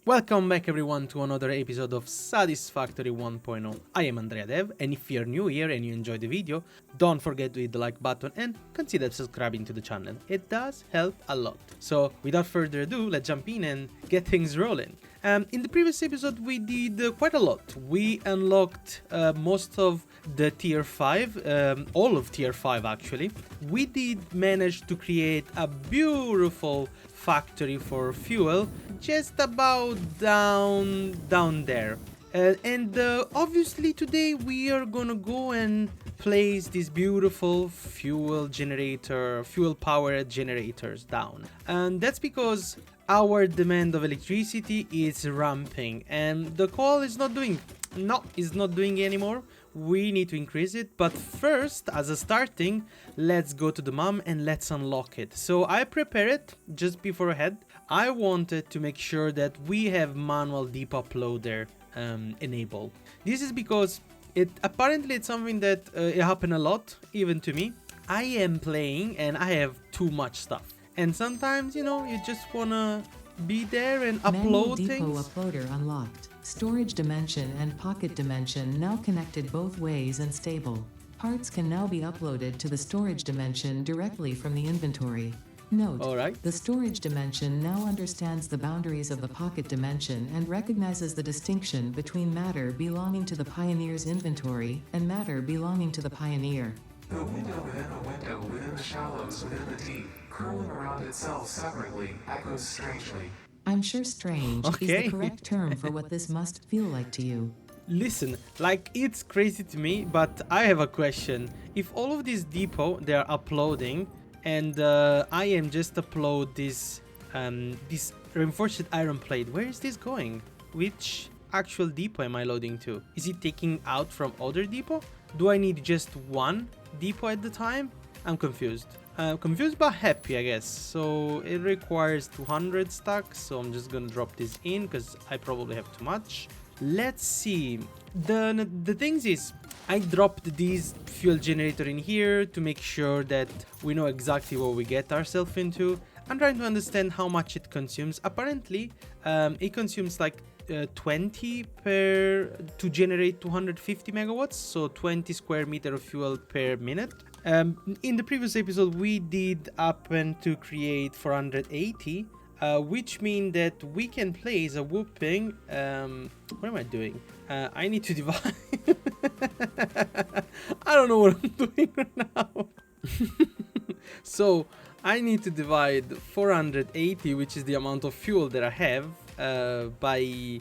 Welcome back everyone to another episode of Satisfactory 1.0. I am Andrea Dev, and if you're new here and you enjoyed the video, don't forget to hit the like button and consider subscribing to the channel. It does help a lot. So without further ado, let's jump in and get things rolling. In the previous episode we did quite a lot. We unlocked most of the tier 5, all of tier 5 actually. We did manage to create a beautiful factory for fuel, just about down there. Obviously today we are gonna go and place these beautiful fuel powered generators down. And that's because our demand of electricity is ramping and the coal is not doing anymore. We need to increase it, but first, as a starting, let's go to the MAM and let's unlock it. So I prepare it just before ahead. I wanted to make sure that we have manual deep uploader enabled. This is because apparently it's something that it happened a lot, even to me. I am playing and I have too much stuff, and sometimes you just wanna be there and upload things. Manual depot uploader unlocked. Storage dimension and pocket dimension now connected both ways and stable. Parts can now be uploaded to the storage dimension directly from the inventory. Note, the storage dimension now understands the boundaries of the pocket dimension and recognizes the distinction between matter belonging to the Pioneer's inventory and matter belonging to the Pioneer. The window within the window within the shallows within the deep, curling around itself separately, echoes strangely. I'm sure strange is the correct term for what this must feel like to you. Listen, like, it's crazy to me, but I have a question. If all of these depot they are uploading and I am just upload this reinforced iron plate, where is this going? Which actual depot am I loading to? Is it taking out from other depot? Do I need just one depot at the time? I'm confused. Confused but happy, I guess. So it requires 200 stacks, so I'm just gonna drop this in because I probably have too much. Let's see. The things is, I dropped this fuel generator in here to make sure that we know exactly what we get ourselves into. I'm trying to understand how much it consumes. Apparently it consumes like 20 to generate 250 megawatts, so 20 square meter of fuel per minute. In the previous episode we did happen to create 480, which means that we can place a whooping what am I doing? I need to divide. I don't know what I'm doing right now. So I need to divide 480, which is the amount of fuel that I have, by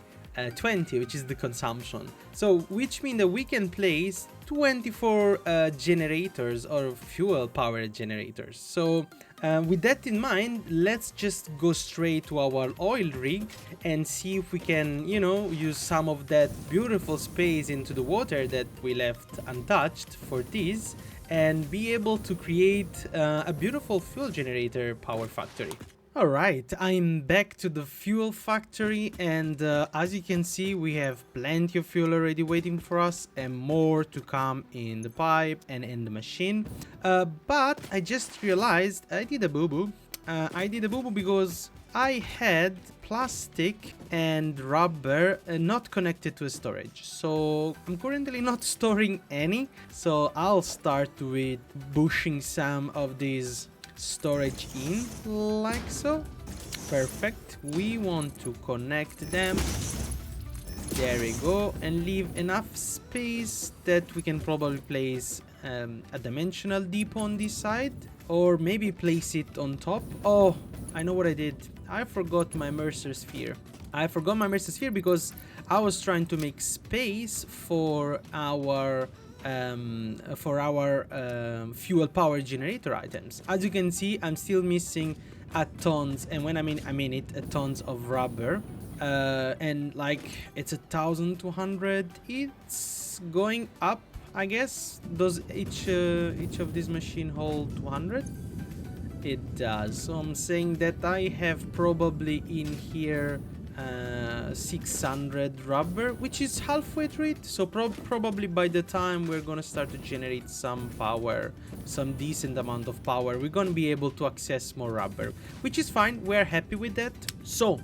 20, which is the consumption. So which means that we can place 24 generators or fuel powered generators. So with that in mind, let's just go straight to our oil rig and see if we can, use some of that beautiful space into the water that we left untouched for this, and be able to create a beautiful fuel generator power factory. Alright, I'm back to the fuel factory, and as you can see we have plenty of fuel already waiting for us and more to come in the pipe and in the machine. But I just realized I did a boo-boo. I did a boo-boo because I had plastic and rubber not connected to a storage. So I'm currently not storing any. So I'll start with pushing some of these storage in like so. Perfect. We want to connect them. There we go, and leave enough space that we can probably place a dimensional depot on this side, or maybe place it on top. Oh, I know what I did. I forgot my Mercer sphere. Because I was trying to make space for our fuel power generator items. As you can see, I'm still missing a tons, and when I mean it, a tons of rubber, and like it's 1,200. It's going up, I guess. Does each of these machine hold 200? It does. So I'm saying that I have probably in here 600 rubber, which is halfway through it. So probably by the time we're gonna start to generate some power, some decent amount of power, we're gonna be able to access more rubber, which is fine. We're happy with that. So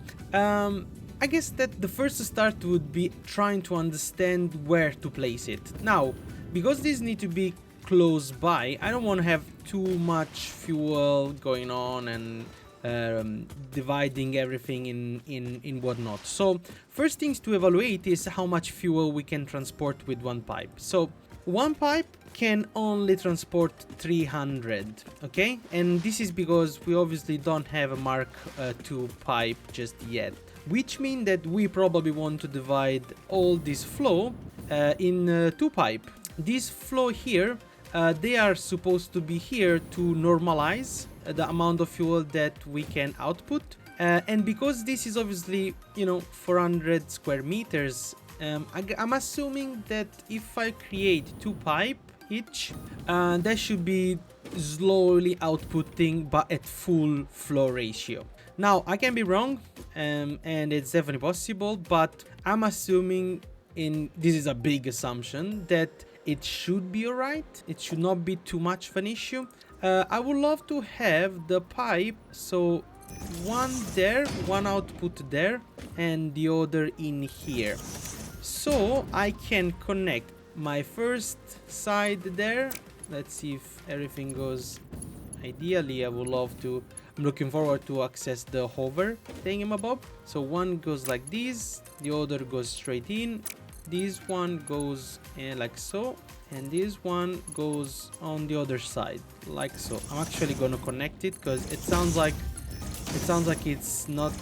I guess that the first start would be trying to understand where to place it. Now, because these need to be close by, I don't want to have too much fuel going on and dividing everything in whatnot. So first things to evaluate is how much fuel we can transport with one pipe. So one pipe can only transport 300, okay? And this is because we obviously don't have a Mark II pipe just yet, which means that we probably want to divide all this flow in two pipe. This flow here, they are supposed to be here to normalize the amount of fuel that we can output. And because this is obviously, you know, 400 square meters, I'm assuming that if I create two pipe each, that should be slowly outputting but at full flow ratio. Now, I can be wrong, and it's definitely possible, but I'm assuming, this is a big assumption, that it should be alright. It should not be too much of an issue. I would love to have the pipe, so one there, one output there, and the other in here. So I can connect my first side there. Let's see if everything goes. Ideally, I would love to. I'm looking forward to access the hover thingamabob. So one goes like this, the other goes straight in. This one goes like so, and this one goes on the other side like so. I'm actually gonna connect it because it sounds like it's not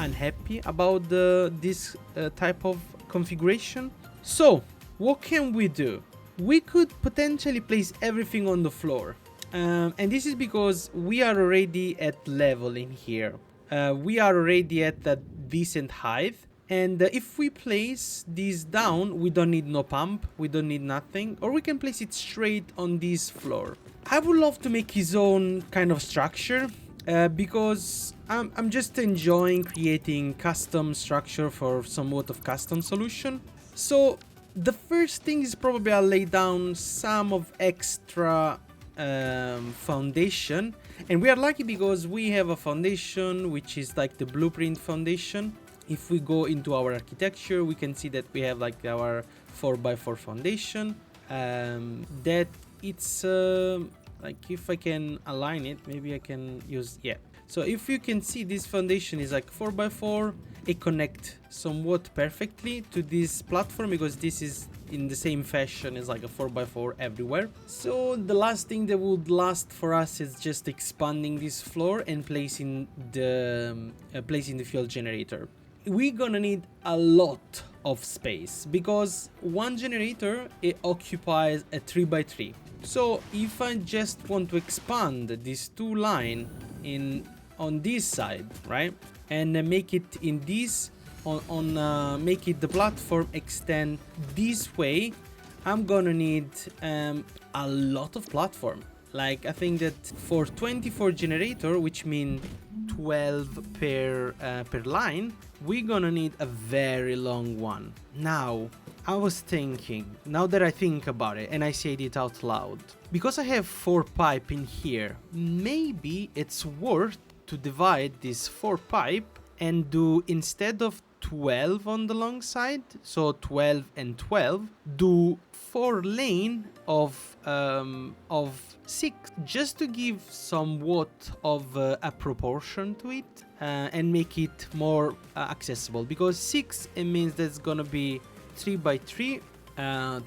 unhappy about this type of configuration. So what can we do? We could potentially place everything on the floor, and this is because we are already at level in here. We are already at a decent height. And if we place this down, we don't need no pump, we don't need nothing, or we can place it straight on this floor. I would love to make his own kind of structure, because I'm just enjoying creating custom structure for somewhat of custom solution. So the first thing is probably I'll lay down some of extra foundation, and we are lucky because we have a foundation which is like the blueprint foundation. If we go into our architecture, we can see that we have like our 4x4 foundation, that it's like, if I can align it, maybe I can use, yeah. So if you can see, this foundation is like 4x4, it connects somewhat perfectly to this platform because this is in the same fashion as like a 4x4 everywhere. So the last thing that would last for us is just expanding this floor and placing the fuel generator. We're gonna need a lot of space because one generator, it occupies a 3x3. So if I just want to expand these two lines on this side, right, and make it in this make it the platform extend this way, I'm gonna need a lot of platform. Like, I think that for 24 generator, which means 12 per line, we're gonna need a very long one. Now, I was thinking, now that I think about it and I said it out loud, because I have 4 pipe in here, maybe it's worth to divide this 4 pipe and do, instead of 12 on the long side, so 12 and 12, do 4 lane of 6, just to give somewhat of a proportion to it, and make it more accessible, because 6, it means that's gonna be 3x3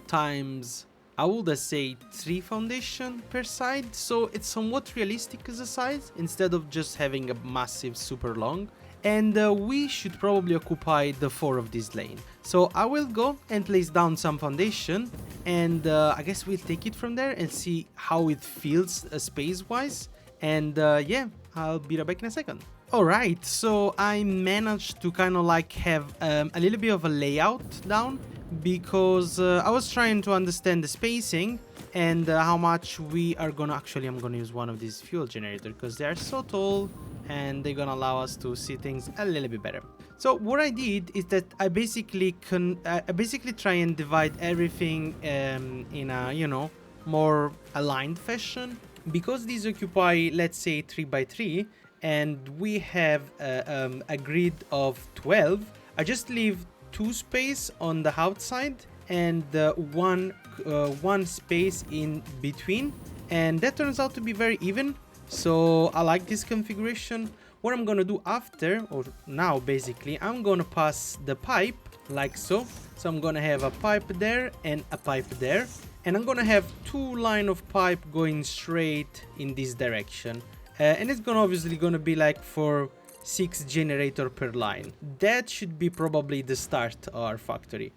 times, I would say 3 foundation per side, so it's somewhat realistic as a size instead of just having a massive super long. And we should probably occupy the 4 of this lane. So I will go and place down some foundation, and I guess we'll take it from there and see how it feels space wise. And yeah, I'll be right back in a second. Alright, so I managed to kind of like have a little bit of a layout down, because I was trying to understand the spacing and how much we are gonna, actually I'm gonna use one of these fuel generators because they are so tall and they're gonna allow us to see things a little bit better. So what I did is that I basically try and divide everything in a, you know, more aligned fashion, because these occupy, let's say, 3x3, and we have a grid of 12. I just leave 2 space on the outside and one space in between, and that turns out to be very even. So I like this configuration. What I'm gonna do after, or now basically, I'm gonna pass the pipe like so. So I'm gonna have a pipe there and a pipe there, and I'm gonna have 2 line of pipe going straight in this direction, and it's obviously gonna be like for 6 generator per line. That should be probably the start of our factory.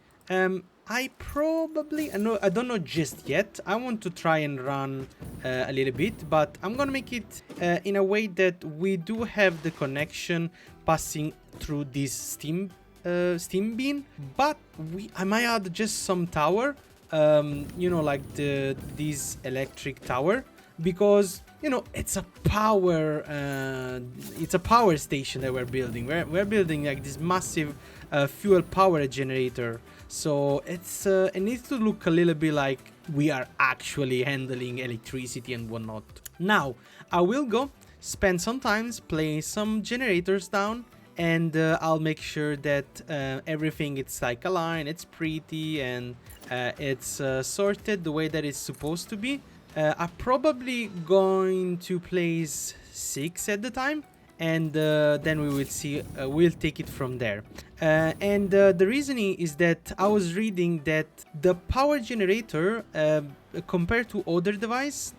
I don't know just yet. I want to try and run a little bit, but I'm gonna make it in a way that we do have the connection passing through this steam beam, but I might add just some tower, you know, like this electric tower, because you know it's a power station that we're building. We're building like this massive fuel power generator, so it needs to look a little bit like we are actually handling electricity and whatnot. Now I will go spend some time, place some generators down, and I'll make sure that everything it's like aligned, it's pretty, and it's sorted the way that it's supposed to be. I'm probably going to place 6 at the time, and then we will see, we'll take it from there. And the reasoning is that I was reading that the power generator compared to other device,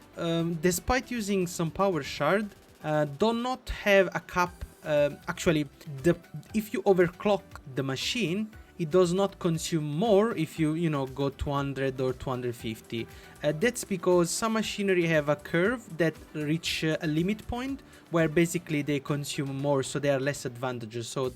despite using some power shard, do not have a cap. Actually, if you overclock the machine, it does not consume more if you know, go 200 or 250. That's because some machinery have a curve that reach a limit point where basically they consume more, so they are less advantageous. So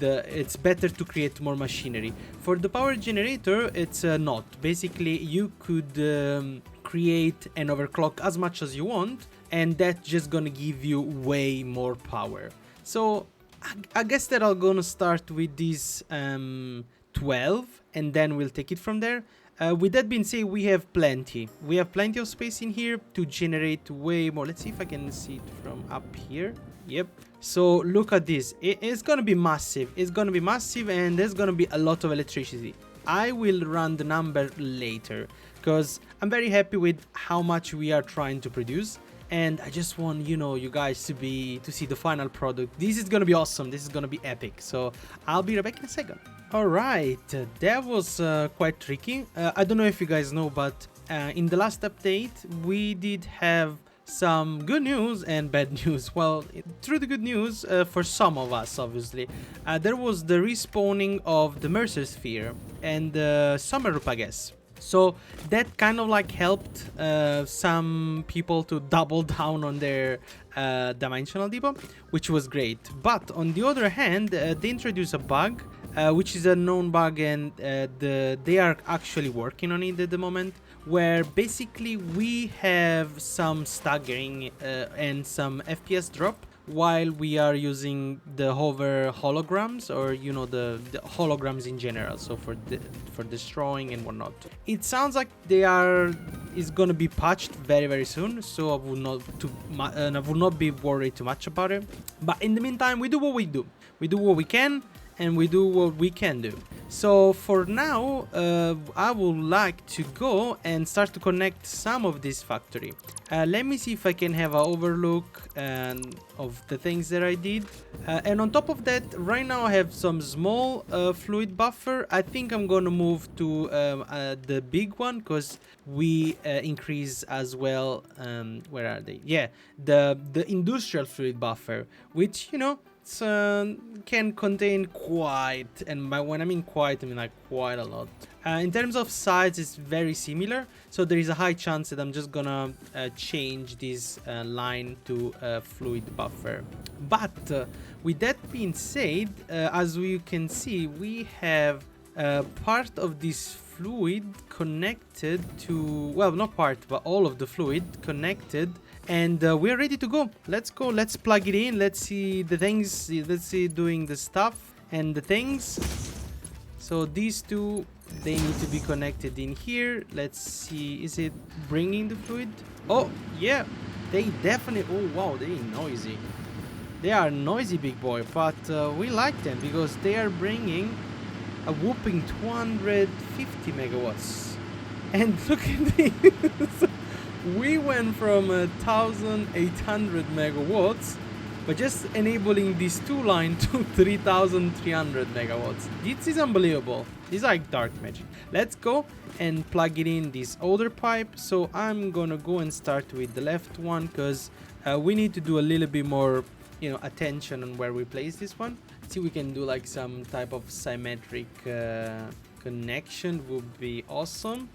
it's better to create more machinery. For the power generator, it's not. Basically, you could create and overclock as much as you want, and that's just gonna give you way more power. So I guess that I'm gonna start with these 12, and then we'll take it from there. With that being said, we have plenty of space in here to generate way more. Let's see if I can see it from up here. Yep. So look at this. It's gonna be massive. It's gonna be massive, and there's gonna be a lot of electricity. I will run the number later because I'm very happy with how much we are trying to produce. And I just want, you know, you guys to see the final product. This is gonna be awesome. This is gonna be epic. So I'll be right back in a second. All right, that was quite tricky. I don't know if you guys know, but in the last update, we did have some good news and bad news. Well, through the good news, for some of us, obviously, there was the respawning of the Mercer Sphere and the Summer Loop, I guess. So that kind of like helped some people to double down on their dimensional depot, which was great. But on the other hand, they introduced a bug, which is a known bug, and they are actually working on it at the moment, where basically we have some staggering and some FPS drop while we are using the hover holograms, or you know, the holograms in general, so for destroying and whatnot. It sounds like is gonna be patched very, very soon, so I would not be worried too much about it. But in the meantime, we do what we do. We do what we can, and we do what we can do. So for now, I would like to go and start to connect some of this factory. Let me see if I can have an overlook of the things that I did. And on top of that, right now I have some small fluid buffer. I think I'm gonna move to the big one, because we increase as well. Where are they? Yeah, the industrial fluid buffer, which, you know, can contain quite, and when I mean quite, I mean like quite a lot. In terms of size, it's very similar, so there is a high chance that I'm just gonna change this line to fluid buffer. But with that being said, as you can see, we have part of this fluid connected to, well, not part, but all of the fluid connected, and we're ready to go. Let's go, let's plug it in, let's see the things, let's see doing the stuff and the things. So these two, they need to be connected in here. Let's see, is it bringing the fluid? Oh yeah, they definitely, oh wow, they're noisy. They are noisy, big boy, but we like them because they are bringing a whooping 250 megawatts. And look at this. We went from 1,800 megawatts by just enabling these two lines to 3,300 megawatts. This is unbelievable. It's like dark magic. Let's go and plug it in this other pipe. So I'm gonna go and start with the left one because we need to do a little bit more, you know, attention on where we place this one. See, we can do like some type of symmetric connection. Would be awesome.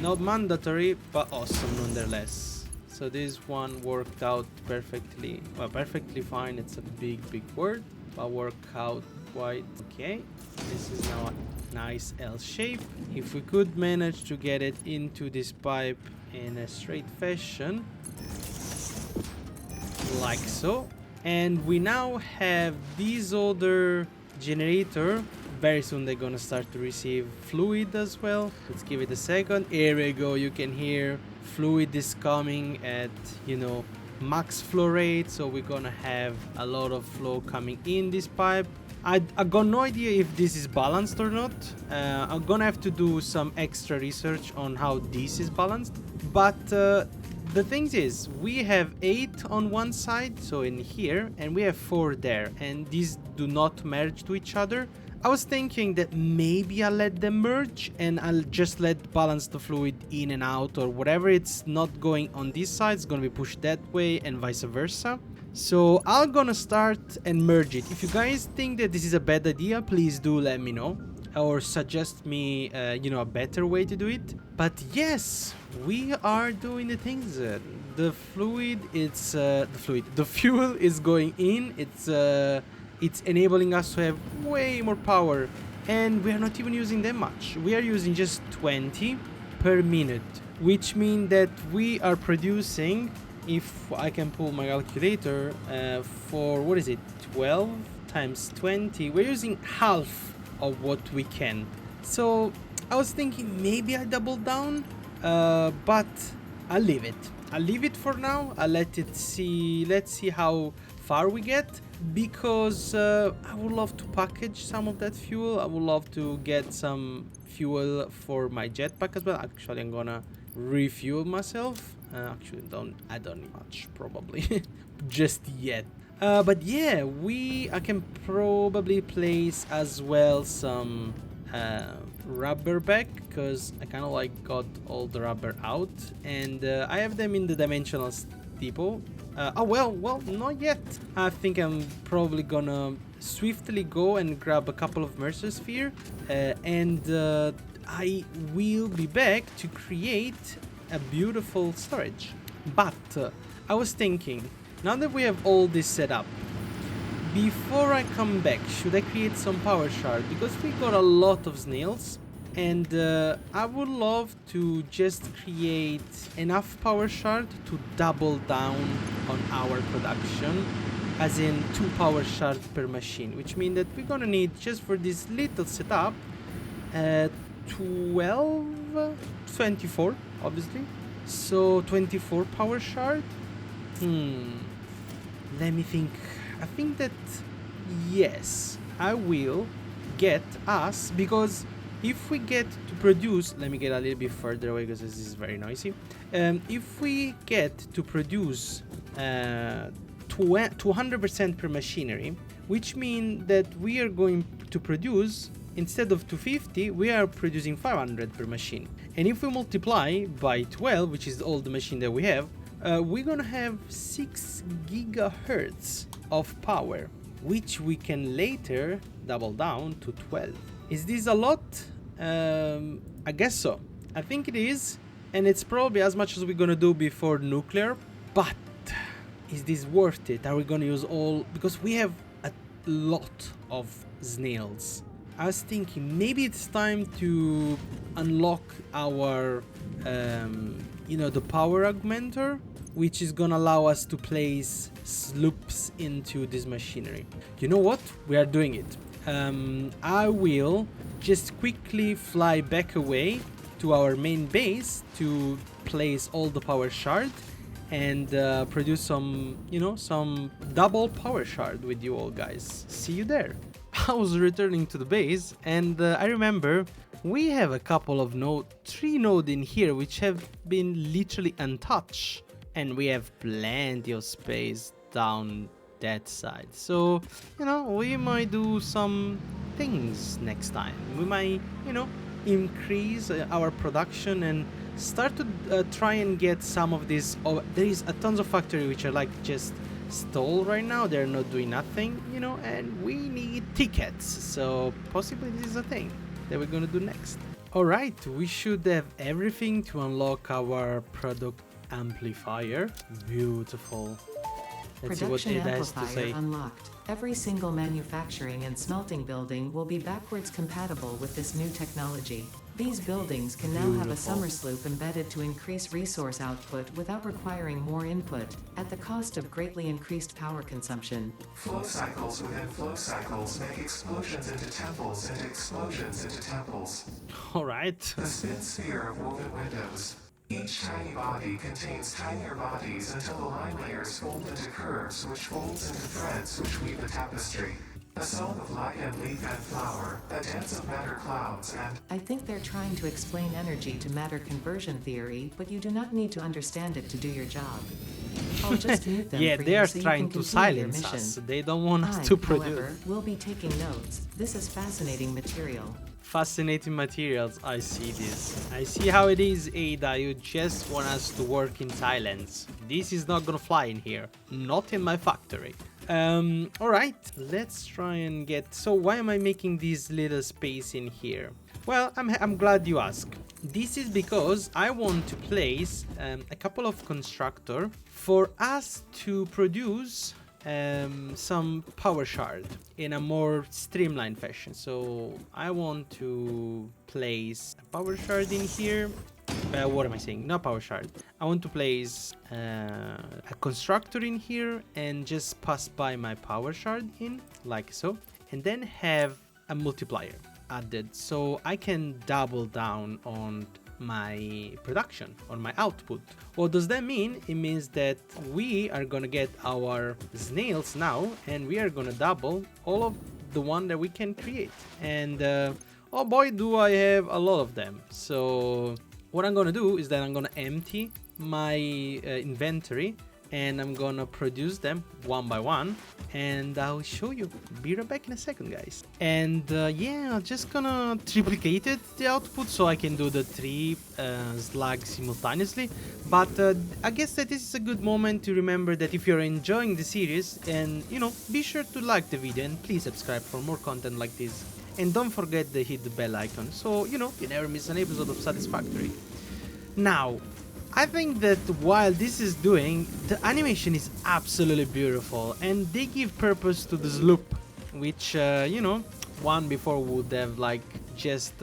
Not mandatory, but awesome nonetheless. So this one worked out perfectly. Well, perfectly fine. It's a big word, but worked out quite okay. This is now a nice L shape. If we could manage to get it into this pipe in a straight fashion, like so. And we now have this other generator. Very soon they're gonna start to receive fluid as well. Let's give it a second. Here we go. You can hear fluid is coming at, you know, max flow rate. So we're gonna have a lot of flow coming in this pipe. I got no idea if this is balanced or not. I'm gonna have to do some extra research on how this is balanced. But the thing is, we have 8 on one side, so in here, and we have 4 there, and these do not merge to each other. I was thinking that maybe I'll let them merge and I'll just let balance the fluid in and out, or whatever. It's not going on this side, it's gonna be pushed that way and vice versa. So I'm gonna start and merge it. If you guys think that this is a bad idea, please do let me know or suggest me you know, a better way to do it. But yes, we are doing the things. The fluid, it's the fuel is going in. It's enabling us to have way more power, and we are not even using that much. We are using just 20 per minute, which means that we are producing, if I can pull my calculator, for what is it, 12 times 20, we're using half of what we can. So I was thinking maybe I double down, but I'll leave it for now. I'll let it see. Let's see how far we get, because I would love to package some of that fuel. I would love to get some fuel for my jetpack as well. Actually, I'm gonna refuel myself. Actually, I don't need much probably just yet. But yeah, I can probably place as well some rubber back, because I kind of like got all the rubber out, and I have them in the dimensional depot. Oh well, not yet. I think I'm probably gonna swiftly go and grab a couple of Mercer Sphere, and I will be back to create a beautiful storage. But I was thinking, now that we have all this set up, before I come back, should I create some power shard? Because we got a lot of snails, and I would love to just create enough power shard to double down on our production, as in 2 power shards per machine, which means that we're gonna need, just for this little setup, 24 obviously, so 24 power shard. Let me think. I think that yes, I will get us, because if we get to produce, let me get a little bit further away because this is very noisy. If we get to produce 200% per machinery, which means that we are going to produce, instead of 250, we are producing 500 per machine. And if we multiply by 12, which is all the machine that we have, we're gonna have 6 gigahertz of power, which we can later double down to 12. Is this a lot? I guess so. I think it is, and it's probably as much as we're gonna do before nuclear. But is this worth it? Are we gonna use all? Because we have a lot of snails. I was thinking maybe it's time to unlock our, you know, the power augmenter, which is gonna allow us to place sloops into this machinery. You know what? We are doing it. I will just quickly fly back away to our main base to place all the power shard, and produce some, you know, some double power shard with you all guys. See you there. I was returning to the base, and I remember we have a couple of three nodes in here which have been literally untouched, and we have plenty of space down that side. So, you know, we might do some things next time. We might, you know, increase our production and start to try and get some of these. Oh, there is a tons of factory which are like just stall right now. They're not doing nothing, you know, and we need tickets. So possibly this is a thing that we're gonna do next. All right, we should have everything to unlock our product amplifier. Beautiful. Let's see what Production it has to amplifier say. unlocked. Every single manufacturing and smelting building will be backwards compatible with this new technology. These buildings can now have a Beautiful. summer sloop embedded to increase resource output without requiring more input, at the cost of greatly increased power consumption. Flow cycles within flow cycles make explosions into temples and explosions into temples. All right. The spin sphere of woven windows. Each tiny body contains tinier bodies until the line layers fold into curves, which folds into threads which weave a tapestry. A song of light and leaf and flower, a dance of matter clouds and... I think they're trying to explain energy to matter conversion theory, but you do not need to understand it to do your job. I'll just mute them Yeah, for they you are so you trying can to continue your silence mission. us. They don't want us I, to produce. however, will be taking notes. This is fascinating material. Fascinating materials. I see this. I see how it is, Ada. You just want us to work in silence. This is not gonna fly in here. Not in my factory. Alright, let's try and get... So why am I making this little space in here? Well, I'm glad you asked. This is because I want to place a couple of constructor for us to produce some power shard in a more streamlined fashion. So I want to place a power shard in here. What am I saying? Not power shard. I want to place a constructor in here and just pass by my power shard in like so, and then have a multiplier added so I can double down on my production, on my output. What does that mean? It means that we are gonna get our snails now, and we are gonna double all of the one that we can create. And oh boy, do I have a lot of them. So what I'm gonna do is that I'm gonna empty my inventory, and I'm gonna produce them one by one, and I'll show you. Be right back in a second, guys. And yeah, I'm just gonna triplicate it, the output, so I can do the 3 slugs simultaneously. But I guess that this is a good moment to remember that if you're enjoying the series, and you know, be sure to like the video and please subscribe for more content like this. And don't forget to hit the bell icon, so you know you never miss an episode of Satisfactory. Now, I think that while this is doing, the animation is absolutely beautiful, and they give purpose to this loop, which, you know, one before would have like just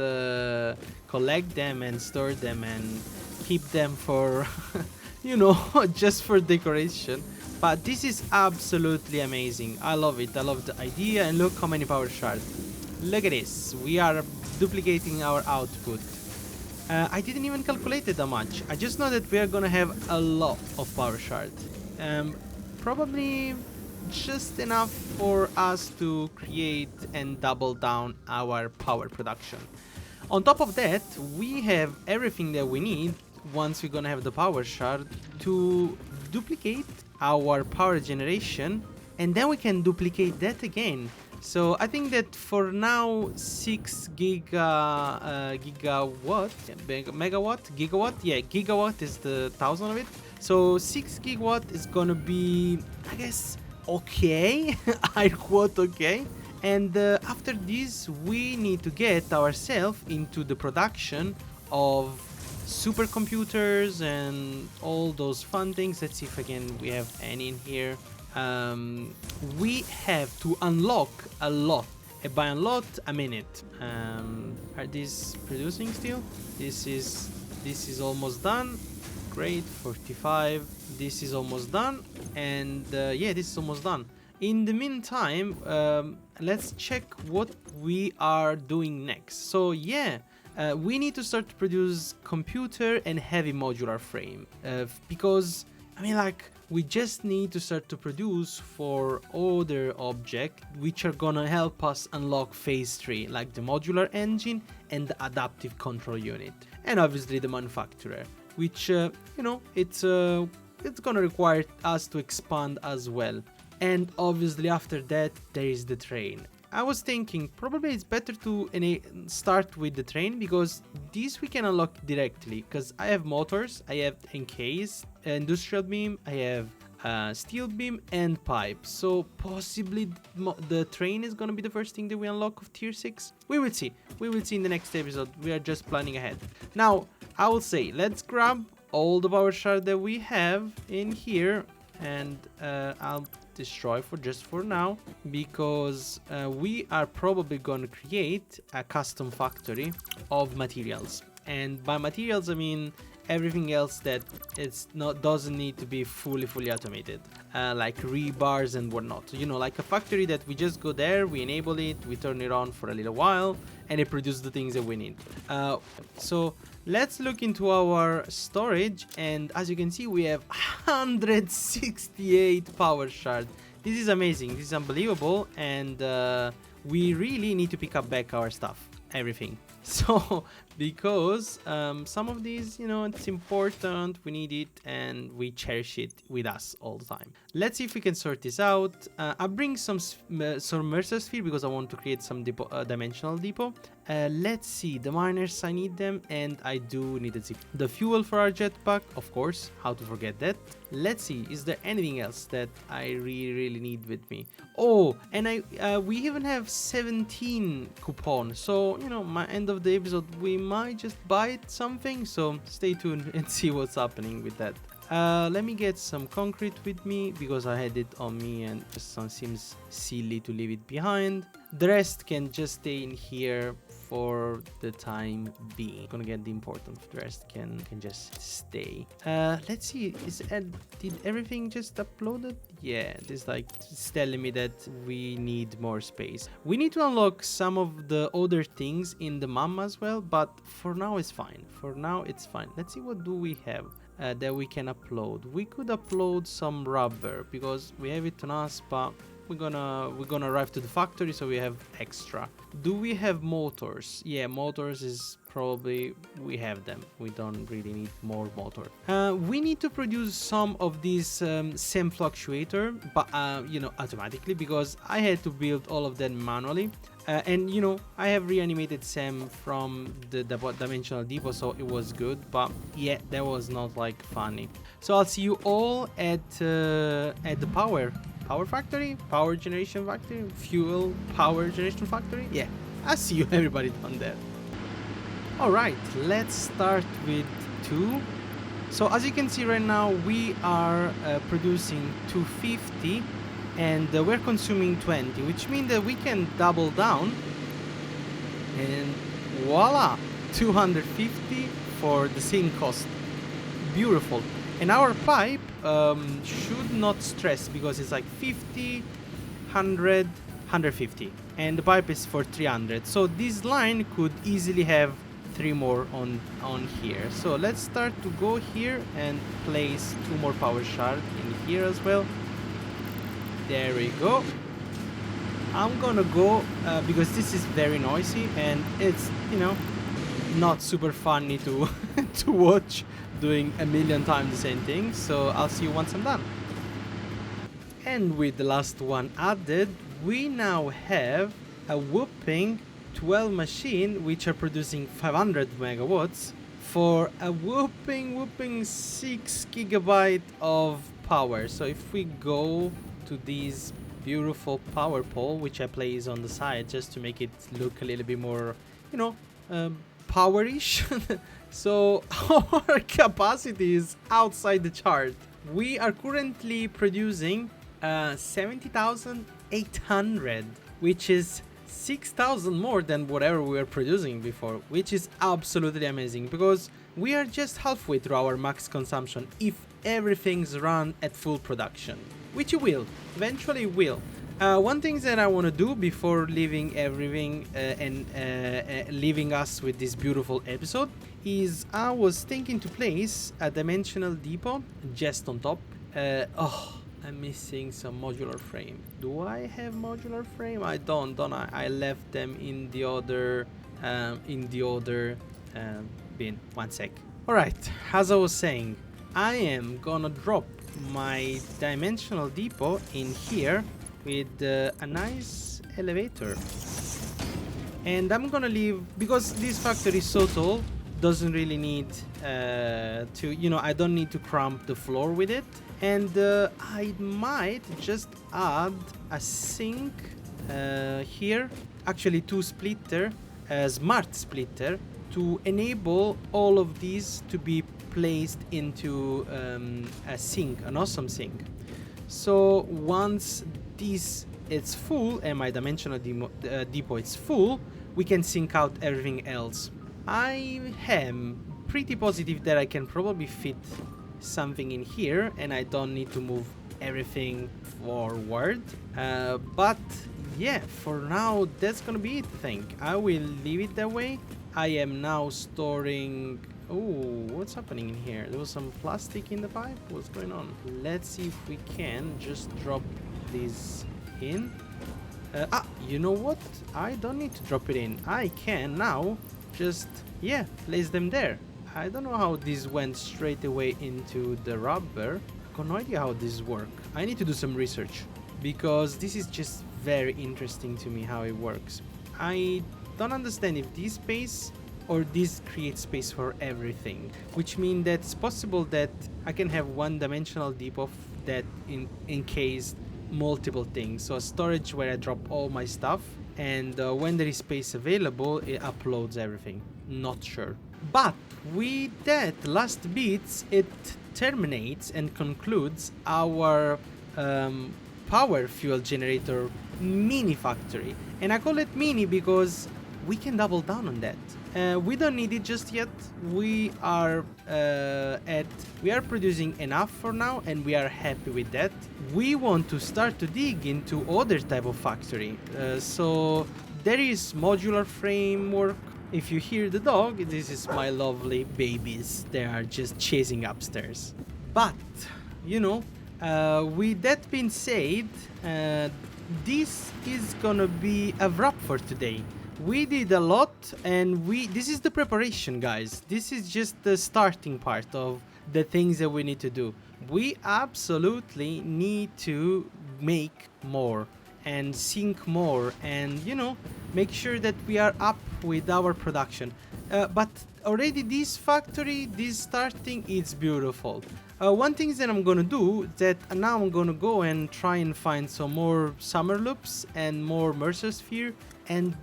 collect them and store them and keep them for, you know, just for decoration. But this is absolutely amazing. I love it. I love the idea, and look how many power shards. Look at this. We are duplicating our output. I didn't even calculate it that much. I just know that we are gonna have a lot of power shard. Probably just enough for us to create and double down our power production. On top of that, we have everything that we need once we're gonna have the power shard to duplicate our power generation, and then we can duplicate that again. So I think that for now 6 gigawatt is the 1000 of it. So 6 gigawatt is gonna be, I guess, okay. I quote okay. And after this, we need to get ourselves into the production of supercomputers and all those fun things. Let's see if again we have any in here. We have to unlock a lot. And by unlock, I mean it. Are these producing still? This is almost done. Great, 45. This is almost done, and yeah, this is almost done. In the meantime, let's check what we are doing next. So yeah, we need to start to produce computer and heavy modular frame because I mean, like, we just need to start to produce for other objects which are gonna help us unlock phase 3, like the modular engine and the adaptive control unit, and obviously the manufacturer, which it's gonna require us to expand as well. And obviously after that there is the train. I was thinking probably it's better to start with the train, because these we can unlock directly, because I have motors, I have NKs, industrial beam, I have steel beam and pipe, so possibly the train is gonna be the first thing that we unlock of tier 6. We will see in the next episode. We are just planning ahead. Now I will say, let's grab all the power shard that we have in here, and I'll destroy for now, because we are probably gonna create a custom factory of materials, and by materials I mean everything else that doesn't need to be fully automated, like rebars and whatnot. So, like a factory that we just go there, we enable it, we turn it on for a little while, and it produces the things that we need. So let's look into our storage, and as you can see, we have 168 power shards. This is amazing, this is unbelievable, and we really need to pick up back our stuff, everything. So because some of these, it's important, we need it, and we cherish it with us all the time. Let's see if we can sort this out. I'll bring some mercer sphere, because I want to create some dimensional depot. Let's see, the miners, I need them, and I do need the fuel for our jetpack, of course, how to forget that. Let's see, is there anything else that I really need with me? Oh, and we even have 17 coupons, so my end of the episode we might just buy something, so stay tuned and see what's happening with that. Let me get some concrete with me, because I had it on me and it just seems silly to leave it behind. The rest can just stay in here for the time being. Gonna get the important, the rest can just stay. Let's see, did everything just uploaded? Yeah, this it's telling me that we need more space. We need to unlock some of the other things in the MAM as well, but for now it's fine. Let's see, what do we have that we can upload. We could upload some rubber, because we have it on us, but we're gonna arrive to the factory, so we have extra. Do we have motors? Yeah, motors is probably, we have them. We don't really need more motor. We need to produce some of these SEM fluctuator, but automatically, because I had to build all of them manually. And I have reanimated SEM from the dimensional depot, so it was good, but yeah, that was not funny. So I'll see you all at the power factory, power generation factory, fuel power generation factory. Yeah, I'll see you everybody down there. Alright, let's start with 2. So as you can see right now, we are producing 250, and we're consuming 20, which means that we can double down, and voila, 250 for the same cost. Beautiful. And our pipe should not stress, because it's 50, 100, 150, and the pipe is for 300, so this line could easily have 3 more on here. So let's start to go here and place 2 more power shards in here as well. There we go. I'm gonna go because this is very noisy, and it's not super funny to to watch doing a million times the same thing. So I'll see you once I'm done. And with the last one added, we now have a whopping 12 machine which are producing 500 megawatts for a whopping 6 gigabyte of power. So if we go to these beautiful power pole, which I place on the side just to make it look a little bit more, powerish. So our capacity is outside the chart. We are currently producing 70,800, which is 6,000 more than whatever we were producing before, which is absolutely amazing, because we are just halfway through our max consumption if everything's run at full production, which it will, eventually will. One thing that I want to do before leaving everything and leaving us with this beautiful episode is I was thinking to place a dimensional depot just on top. I'm missing some modular frame. Do I have modular frame? I don't I? I left them in the other bin. One sec. All right, as I was saying, I am gonna drop my dimensional depot in here with a nice elevator, and I'm gonna leave, because this factory is so tall, doesn't really need to, you know, I don't need to cramp the floor with it. And I might just add a sink here, actually two splitter, smart splitter, to enable all of these to be placed into a sink, an awesome sink. So once this is full and my dimensional depot is full, we can sink out everything else. I am pretty positive that I can probably fit something in here and I don't need to move everything forward. But yeah, for now that's gonna be it. I think I will leave it that way. I am now storing... Oh, what's happening in here? There was some plastic in the pipe. What's going on? Let's see if we can just drop this in. You know what? I don't need to drop it in. I can now just, yeah, place them there. I don't know how this went straight away into the rubber. I've got no idea how this works. I need to do some research, because this is just very interesting to me how it works. I don't understand if this space or this creates space for everything, which means that it's possible that I can have one dimensional depot that encase multiple things. So a storage where I drop all my stuff, and when there is space available, it uploads everything. Not sure. But with that last bits, it terminates and concludes our power fuel generator mini factory. And I call it mini because we can double down on that. We don't need it just yet. We are producing enough for now, and we are happy with that. We want to start to dig into other type of factory. So there is modular framework. If you hear the dog, this is my lovely babies. They are just chasing upstairs. But, you know, with that being said, this is gonna be a wrap for today. We did a lot, and this is the preparation, guys. This is just the starting part of the things that we need to do. We absolutely need to make more and sink more, and, you know, make sure that we are up with our production. But already this factory, this starting, it's beautiful. One thing that I'm gonna do, that now I'm gonna go and try and find some more summer loops and more Mercer sphere, and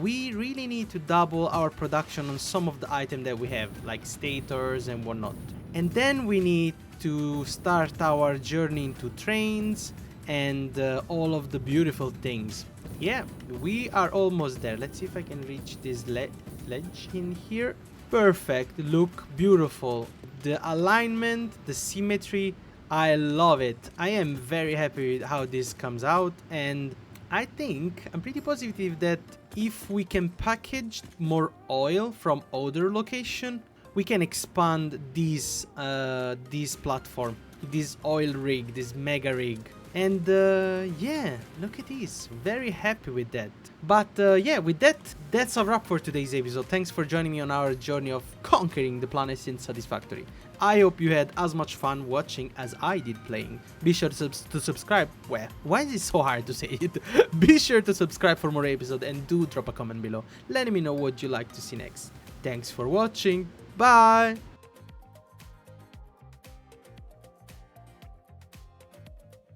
we really need to double our production on some of the items that we have, like stators and whatnot. And then we need to start our journey into trains and all of the beautiful things. Yeah, we are almost there. Let's see if I can reach this ledge in here. Perfect. Look beautiful. The alignment, the symmetry, I love it. I am very happy with how this comes out, and I think I'm pretty positive that if we can package more oil from other location, we can expand this platform, this oil rig, this mega rig. And yeah, look at this. Very happy with that. But yeah, with that, that's a wrap for today's episode. Thanks for joining me on our journey of conquering the planets in Satisfactory. I hope you had as much fun watching as I did playing. Be sure to subscribe. Well, why is it so hard to say it? Be sure to subscribe for more episodes, and do drop a comment below letting me know what you'd like to see next. Thanks for watching. Bye!